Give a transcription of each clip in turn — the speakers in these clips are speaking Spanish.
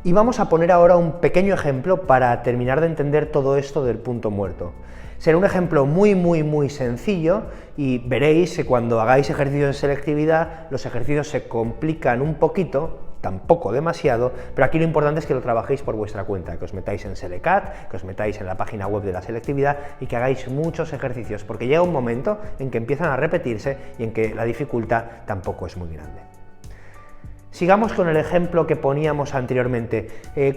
Y vamos a poner ahora un pequeño ejemplo para terminar de entender todo esto del punto muerto. Será un ejemplo muy sencillo y veréis que cuando hagáis ejercicios de selectividad los ejercicios se complican un poquito, tampoco demasiado, pero aquí lo importante es que lo trabajéis por vuestra cuenta, que os metáis en Selecat, que os metáis en la página web de la selectividad y que hagáis muchos ejercicios, porque llega un momento en que empiezan a repetirse y en que la dificultad tampoco es muy grande. Sigamos con el ejemplo que poníamos anteriormente.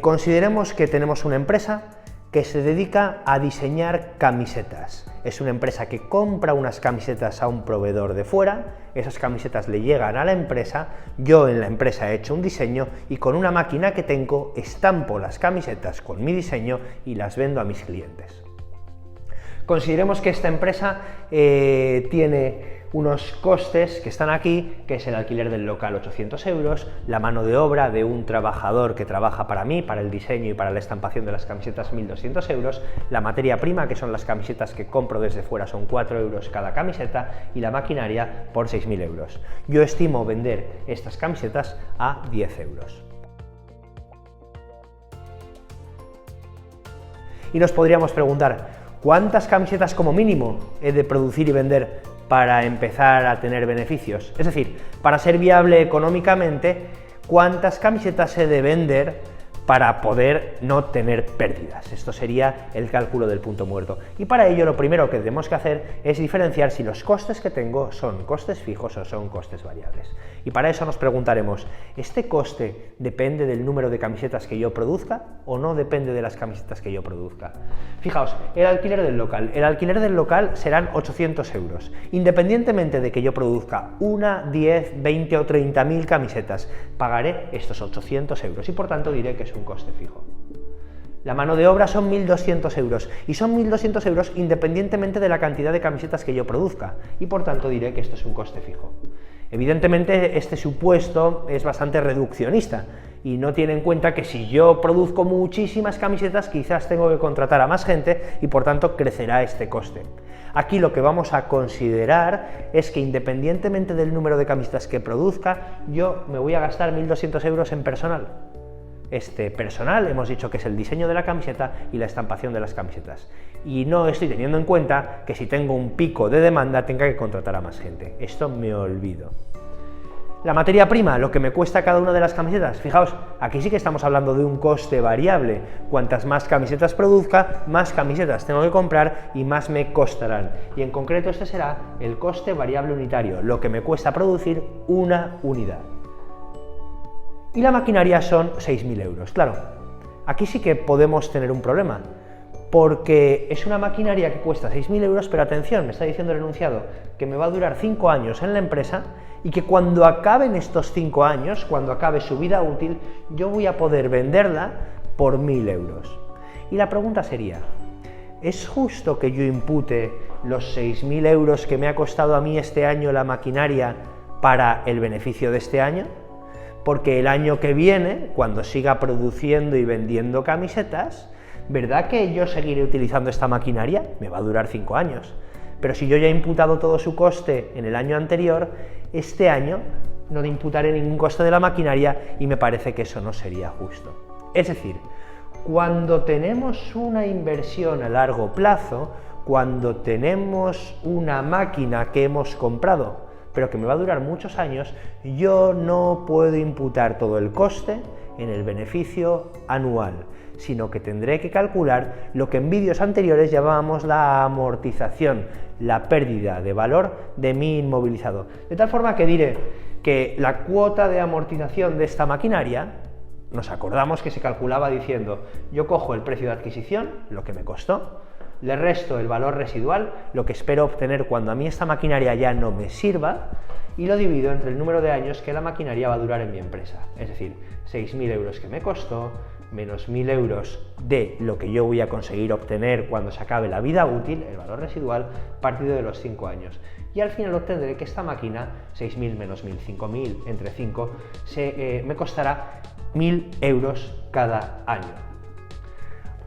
Consideremos que tenemos una empresa que se dedica a diseñar camisetas. Es una empresa que compra unas camisetas a un proveedor de fuera, esas camisetas le llegan a la empresa, yo en la empresa he hecho un diseño y con una máquina que tengo estampo las camisetas con mi diseño y las vendo a mis clientes. Consideremos que esta empresa tiene unos costes que están aquí, que es el alquiler del local 800 euros, la mano de obra de un trabajador que trabaja para mí, para el diseño y para la estampación de las camisetas 1.200 euros, la materia prima, que son las camisetas que compro desde fuera, son 4 euros cada camiseta, y la maquinaria por 6.000 euros. Yo estimo vender estas camisetas a 10 euros. Y nos podríamos preguntar, ¿cuántas camisetas como mínimo he de producir y vender para empezar a tener beneficios? Es decir, para ser viable económicamente, ¿cuántas camisetas he de vender para poder no tener pérdidas? Esto sería el cálculo del punto muerto. Y para ello lo primero que tenemos que hacer es diferenciar si los costes que tengo son costes fijos o son costes variables. Y para eso nos preguntaremos, ¿este coste depende del número de camisetas que yo produzca o no depende de las camisetas que yo produzca? Fijaos, el alquiler del local. El alquiler del local serán 800 euros. Independientemente de que yo produzca 1, 10, 20 o 30.000 camisetas, pagaré estos 800 euros y por tanto diré que es un coste fijo. La mano de obra son 1.200 euros y son 1.200 euros independientemente de la cantidad de camisetas que yo produzca y por tanto diré que esto es un coste fijo. Evidentemente este supuesto es bastante reduccionista y no tiene en cuenta que si yo produzco muchísimas camisetas quizás tengo que contratar a más gente y por tanto crecerá este coste. Aquí lo que vamos a considerar es que independientemente del número de camisetas que produzca, yo me voy a gastar 1.200 euros en personal. Este personal hemos dicho que es el diseño de la camiseta y la estampación de las camisetas. Y no estoy teniendo en cuenta que si tengo un pico de demanda tenga que contratar a más gente. Esto me olvido. La materia prima, lo que me cuesta cada una de las camisetas. Fijaos, aquí sí que estamos hablando de un coste variable. Cuantas más camisetas produzca, más camisetas tengo que comprar y más me costarán. Y en concreto este será el coste variable unitario, lo que me cuesta producir una unidad. Y la maquinaria son 6.000 euros. Claro, aquí sí que podemos tener un problema, porque es una maquinaria que cuesta 6.000 euros, pero atención, me está diciendo el enunciado que me va a durar 5 años en la empresa y que cuando acaben estos 5 años, cuando acabe su vida útil, yo voy a poder venderla por 1.000 euros. Y la pregunta sería, ¿es justo que yo impute los 6.000 euros que me ha costado a mí este año la maquinaria para el beneficio de este año? Porque el año que viene, cuando siga produciendo y vendiendo camisetas, ¿verdad que yo seguiré utilizando esta maquinaria? Me va a durar 5 años. Pero si yo ya he imputado todo su coste en el año anterior, este año no le imputaré ningún coste de la maquinaria y me parece que eso no sería justo. Es decir, cuando tenemos una inversión a largo plazo, cuando tenemos una máquina que hemos comprado, pero que me va a durar muchos años, yo no puedo imputar todo el coste en el beneficio anual, sino que tendré que calcular lo que en vídeos anteriores llamábamos la amortización, la pérdida de valor de mi inmovilizado. De tal forma que diré que la cuota de amortización de esta maquinaria, nos acordamos que se calculaba diciendo, yo cojo el precio de adquisición, lo que me costó, le resto el valor residual, lo que espero obtener cuando a mí esta maquinaria ya no me sirva, y lo divido entre el número de años que la maquinaria va a durar en mi empresa. Es decir, 6.000 euros que me costó, menos 1000 euros de lo que yo voy a conseguir obtener cuando se acabe la vida útil, el valor residual, partido de los 5 años. Y al final obtendré que esta máquina, 6.000 menos 1.000, 5.000 entre 5, me costará 1.000 euros cada año.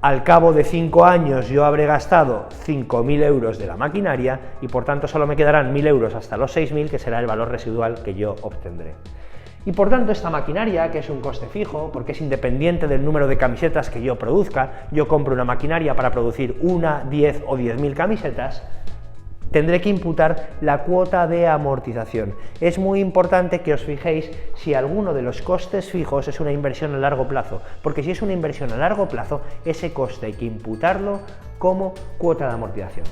Al cabo de 5 años yo habré gastado 5.000 euros de la maquinaria y por tanto solo me quedarán 1.000 euros hasta los 6.000, que será el valor residual que yo obtendré. Y por tanto esta maquinaria, que es un coste fijo, porque es independiente del número de camisetas que yo produzca, yo compro una maquinaria para producir 1, 10 o 10.000 camisetas, tendré que imputar la cuota de amortización. Es muy importante que os fijéis si alguno de los costes fijos es una inversión a largo plazo, porque si es una inversión a largo plazo, ese coste hay que imputarlo como cuota de amortización.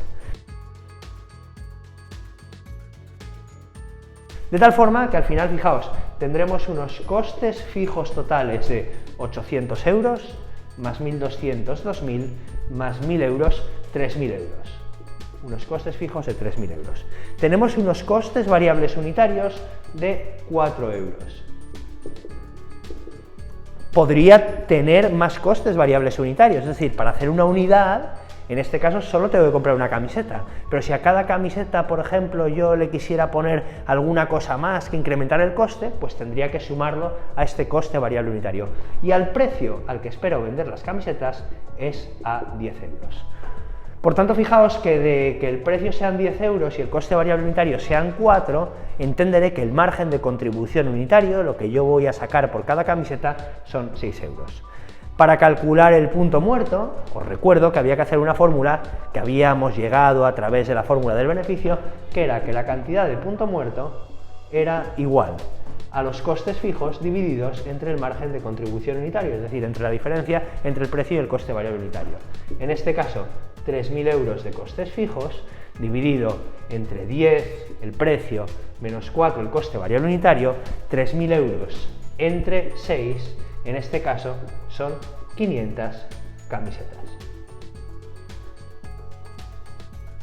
De tal forma que al final, fijaos, tendremos unos costes fijos totales de 800 euros, más 1.200, 2.000, más 1.000 euros, 3.000 euros. Unos costes fijos de 3.000 euros. Tenemos unos costes variables unitarios de 4 euros. Podría tener más costes variables unitarios, es decir, para hacer una unidad, en este caso solo tengo que comprar una camiseta, pero si a cada camiseta, por ejemplo, yo le quisiera poner alguna cosa más que incrementar el coste, pues tendría que sumarlo a este coste variable unitario. Y al precio al que espero vender las camisetas es a 10 euros. Por tanto, fijaos que de que el precio sean 10 euros y el coste variable unitario sean 4, entenderé que el margen de contribución unitario, lo que yo voy a sacar por cada camiseta, son 6 euros. Para calcular el punto muerto, os recuerdo que había que hacer una fórmula que habíamos llegado a través de la fórmula del beneficio, que era que la cantidad de punto muerto era igual a los costes fijos divididos entre el margen de contribución unitario, es decir, entre la diferencia entre el precio y el coste variable unitario. En este caso, 3.000 euros de costes fijos dividido entre 10 el precio menos 4 el coste variable unitario, 3.000 euros entre 6, en este caso son 500 camisetas.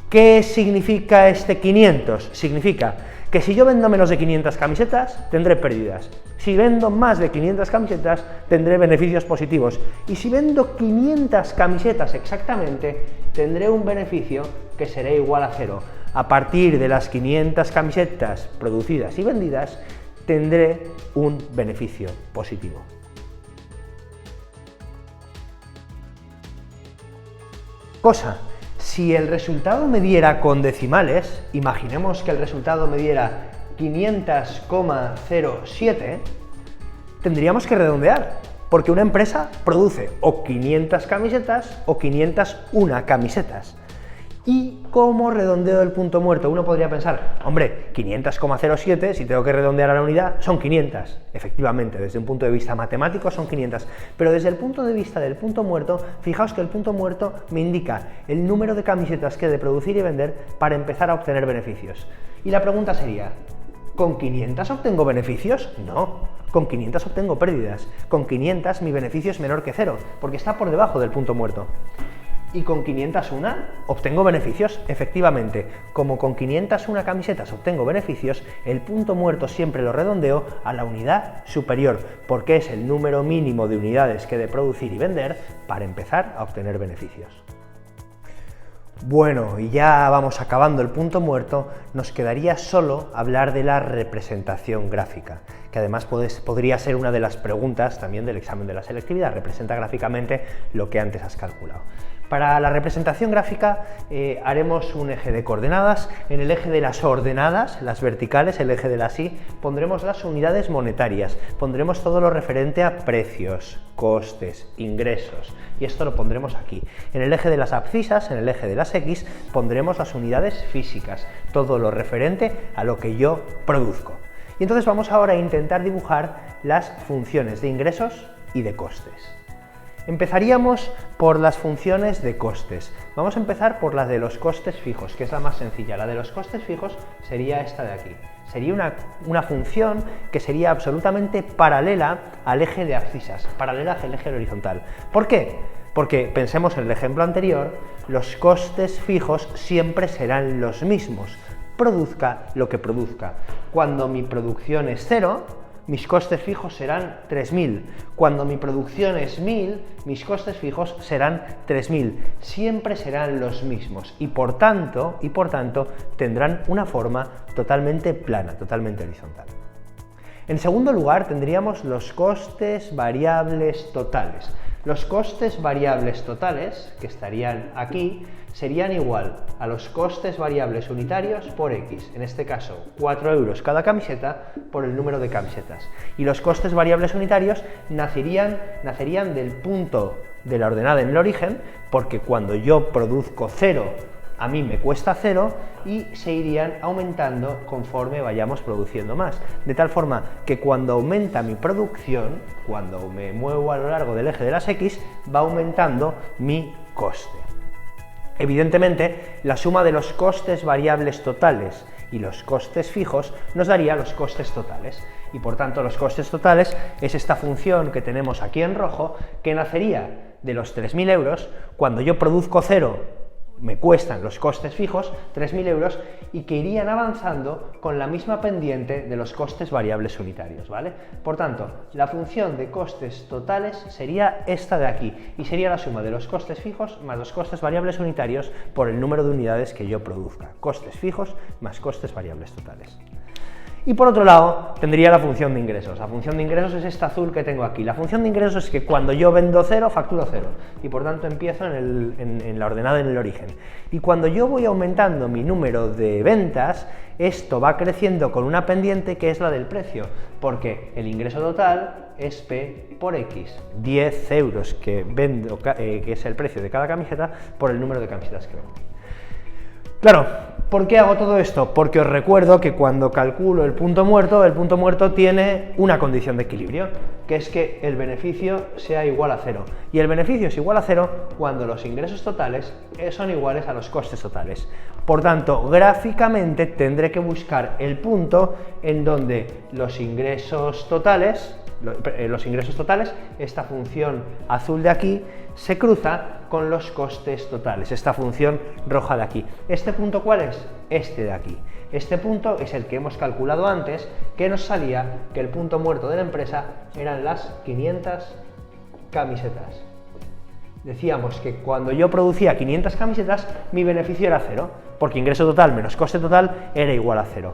¿Qué significa este 500? Significa que si yo vendo menos de 500 camisetas, tendré pérdidas. Si vendo más de 500 camisetas, tendré beneficios positivos. Y si vendo 500 camisetas exactamente, tendré un beneficio que será igual a 0. A partir de las 500 camisetas producidas y vendidas, tendré un beneficio positivo. Si el resultado me diera con decimales, imaginemos que el resultado me diera 500,07, tendríamos que redondear, porque una empresa produce o 500 camisetas o 501 camisetas. ¿Y cómo redondeo el punto muerto? Uno podría pensar, hombre, 500,07, si tengo que redondear a la unidad, son 500. Efectivamente, desde un punto de vista matemático son 500. Pero desde el punto de vista del punto muerto, fijaos que el punto muerto me indica el número de camisetas que he de producir y vender para empezar a obtener beneficios. Y la pregunta sería, ¿con 500 obtengo beneficios? No, con 500 obtengo pérdidas. Con 500 mi beneficio es menor que 0, porque está por debajo del punto muerto. ¿Y con 501 obtengo beneficios? Efectivamente, como con 501 camisetas obtengo beneficios, el punto muerto siempre lo redondeo a la unidad superior, porque es el número mínimo de unidades que he de producir y vender para empezar a obtener beneficios. Bueno, y ya vamos acabando el punto muerto, nos quedaría solo hablar de la representación gráfica, que además podría ser una de las preguntas también del examen de la selectividad. Representa gráficamente lo que antes has calculado. Para la representación gráfica haremos un eje de coordenadas. En el eje de las ordenadas, las verticales, el eje de las Y, pondremos las unidades monetarias, pondremos todo lo referente a precios, costes, ingresos, y esto lo pondremos aquí. En el eje de las abscisas, en el eje de las X, pondremos las unidades físicas, todo lo referente a lo que yo produzco. Y entonces vamos ahora a intentar dibujar las funciones de ingresos y de costes. Empezaríamos por las funciones de costes. Vamos a empezar por la de los costes fijos, que es la más sencilla. La de los costes fijos sería esta de aquí. Sería una función que sería absolutamente paralela al eje de abscisas, paralela al eje horizontal. ¿Por qué? Porque pensemos en el ejemplo anterior, los costes fijos siempre serán los mismos, produzca lo que produzca. Cuando mi producción es 0, mis costes fijos serán 3.000. Cuando mi producción es 1.000, mis costes fijos serán 3.000. Siempre serán los mismos y por tanto tendrán una forma totalmente plana, totalmente horizontal. En segundo lugar, tendríamos los costes variables totales. Los costes variables totales, que estarían aquí, serían igual a los costes variables unitarios por X, en este caso 4 euros cada camiseta por el número de camisetas. Y los costes variables unitarios nacerían del punto de la ordenada en el origen, porque cuando yo produzco 0, a mí me cuesta 0 y se irían aumentando conforme vayamos produciendo más. De tal forma que cuando aumenta mi producción, cuando me muevo a lo largo del eje de las X, va aumentando mi coste. Evidentemente, la suma de los costes variables totales y los costes fijos nos daría los costes totales. Y por tanto, los costes totales es esta función que tenemos aquí en rojo, que nacería de los 3.000 euros. Cuando yo produzco 0, me cuestan los costes fijos, 3.000 euros, y que irían avanzando con la misma pendiente de los costes variables unitarios, ¿vale? Por tanto, la función de costes totales sería esta de aquí, y sería la suma de los costes fijos más los costes variables unitarios por el número de unidades que yo produzca. Costes fijos más costes variables totales. Y por otro lado, tendría la función de ingresos. La función de ingresos es esta azul que tengo aquí. La función de ingresos es que cuando yo vendo 0, facturo 0. Y por tanto empiezo en la ordenada en el origen. Y cuando yo voy aumentando mi número de ventas, esto va creciendo con una pendiente que es la del precio. Porque el ingreso total es P por X. 10 euros que vendo, que es el precio de cada camiseta, por el número de camisetas que vendo. Claro, ¿por qué hago todo esto? Porque os recuerdo que cuando calculo el punto muerto tiene una condición de equilibrio, que es que el beneficio sea igual a 0. Y el beneficio es igual a 0 cuando los ingresos totales son iguales a los costes totales. Por tanto, gráficamente tendré que buscar el punto en donde los ingresos totales, esta función azul de aquí, se cruza con los costes totales, esta función roja de aquí. ¿Este punto cuál es? Este de aquí. Este punto es el que hemos calculado antes, que nos salía que el punto muerto de la empresa eran las 500 camisetas. Decíamos que cuando yo producía 500 camisetas, mi beneficio era 0, porque ingreso total menos coste total era igual a 0.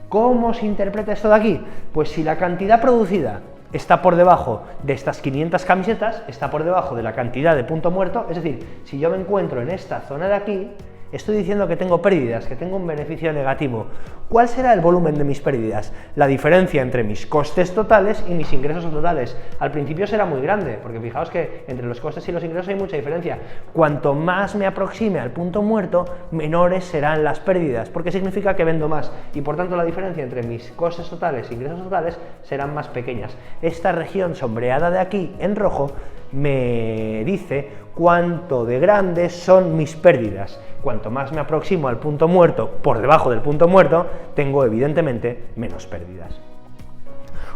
¿Cómo se interpreta esto de aquí? Pues si la cantidad producida está por debajo de estas 500 camisetas, está por debajo de la cantidad de punto muerto, es decir, si yo me encuentro en esta zona de aquí, estoy diciendo que tengo pérdidas, que tengo un beneficio negativo. ¿Cuál será el volumen de mis pérdidas? La diferencia entre mis costes totales y mis ingresos totales. Al principio será muy grande, porque fijaos que entre los costes y los ingresos hay mucha diferencia. Cuanto más me aproxime al punto muerto, menores serán las pérdidas, porque significa que vendo más, y por tanto la diferencia entre mis costes totales e ingresos totales serán más pequeñas. Esta región sombreada de aquí, en rojo, me dice cuánto de grandes son mis pérdidas. Cuanto más me aproximo al punto muerto, por debajo del punto muerto, tengo evidentemente menos pérdidas.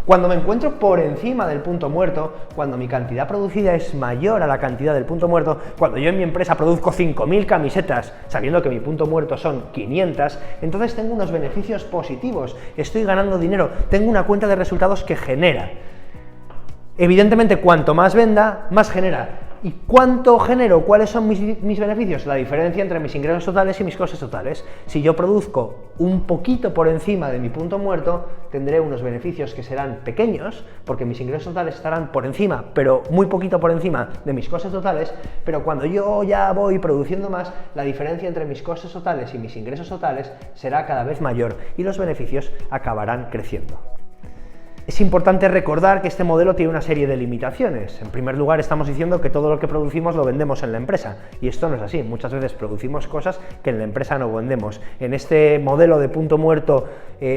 Cuando me encuentro por encima del punto muerto, cuando mi cantidad producida es mayor a la cantidad del punto muerto, cuando yo en mi empresa produzco 5.000 camisetas, sabiendo que mi punto muerto son 500, entonces tengo unos beneficios positivos, estoy ganando dinero, tengo una cuenta de resultados que genera. Evidentemente, cuanto más venda, más genera. ¿Y cuánto genero? ¿Cuáles son mis beneficios? La diferencia entre mis ingresos totales y mis costes totales. Si yo produzco un poquito por encima de mi punto muerto, tendré unos beneficios que serán pequeños, porque mis ingresos totales estarán por encima, pero muy poquito por encima de mis costes totales, pero cuando yo ya voy produciendo más, la diferencia entre mis costes totales y mis ingresos totales será cada vez mayor y los beneficios acabarán creciendo. Es importante recordar que este modelo tiene una serie de limitaciones. En primer lugar, estamos diciendo que todo lo que producimos lo vendemos en la empresa, y esto no es así. Muchas veces producimos cosas que en la empresa no vendemos. En este modelo de punto muerto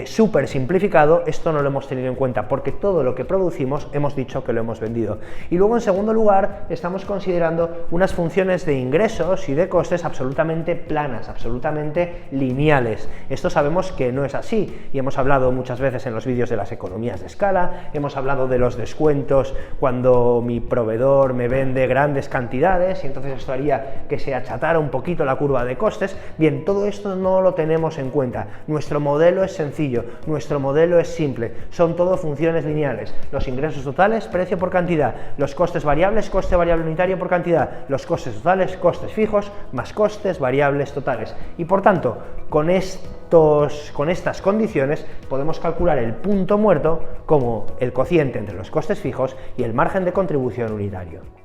súper simplificado, esto no lo hemos tenido en cuenta, porque todo lo que producimos hemos dicho que lo hemos vendido. Y luego, en segundo lugar, estamos considerando unas funciones de ingresos y de costes absolutamente planas, absolutamente lineales. Esto sabemos que no es así, y hemos hablado muchas veces en los vídeos de las economías de escala, hemos hablado de los descuentos cuando mi proveedor me vende grandes cantidades y entonces esto haría que se achatara un poquito la curva de costes. Bien, todo esto no lo tenemos en cuenta. Nuestro modelo es sencillo, nuestro modelo es simple, son todo funciones lineales. Los ingresos totales, precio por cantidad, los costes variables, coste variable unitario por cantidad, los costes totales, costes fijos, más costes variables totales. Y por tanto, con estas condiciones podemos calcular el punto muerto como el cociente entre los costes fijos y el margen de contribución unitario.